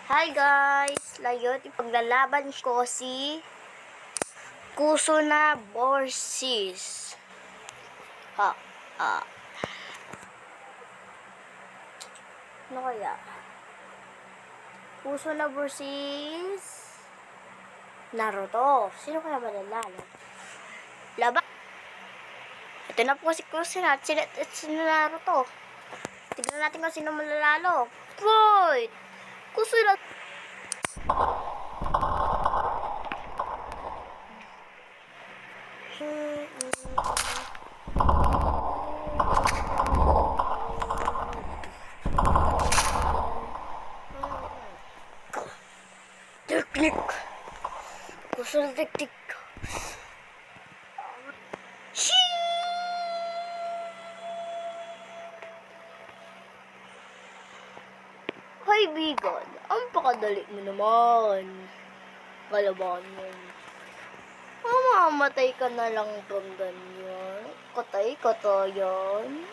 Hi guys! Ngayon, ipaglalaban ko si Kusuna Borsis. Ha, ano kaya? Kusuna Borsis Naruto. Sino kaya mananalo? Laban! Ito na po si Kusuna at sino Naruto. Tignan natin kung sino mananalo. Fight! Kusuna! Teknik. Kusuna teknik. Kaibigan, ang pakadali mo naman. Kalabanin. Mamamatay ka na lang from ganyan. Katay-katayan.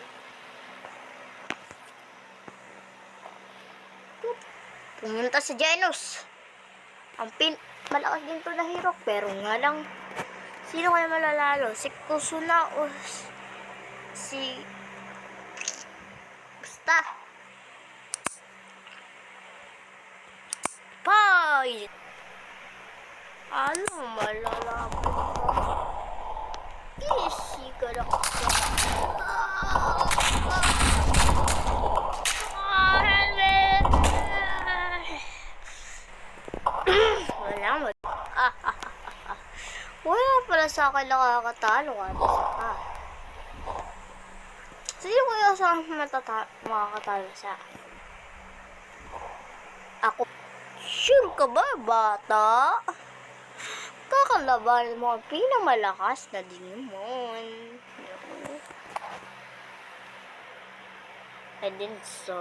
Pumunta si Genos. Ang malakas din to na hero. Pero nga lang, sino kaya malalalo? Si Kusuna o si... Basta. Fight! Ano malalaban ka? Easy ka lang. Wala mo. Wala pala sa akin nakakatalo ka. Sino kaya sa makakatalo sa akin? Ako. Sure ka ba, bata? Kakalaban mo ang pinamalakas na Digimon. I think so.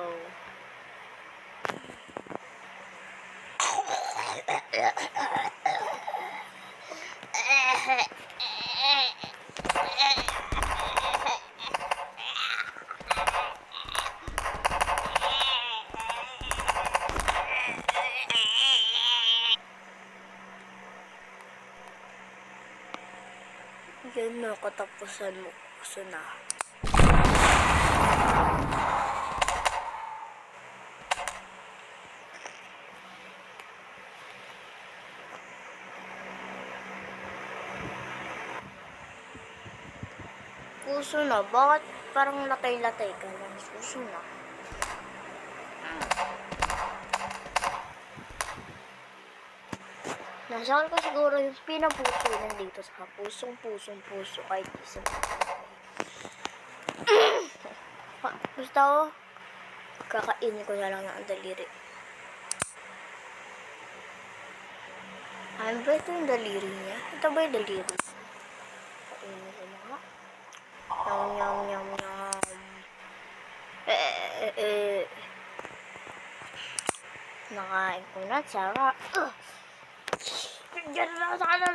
Yan na, katapusan mo. Kusuna. Kusuna, bakit parang latay-latay ka lang? Kusuna. Nasaan ko siguro yung pinapuso nandito sa pusong-puso kahit isang basta ako, kakainin ko na lang ang daliri. Ano ba ito yung daliri niya? Ito ba yung daliri? Kainin ko na nga. Nyam. Nakain ko na, tsaka diyan na sa kanan.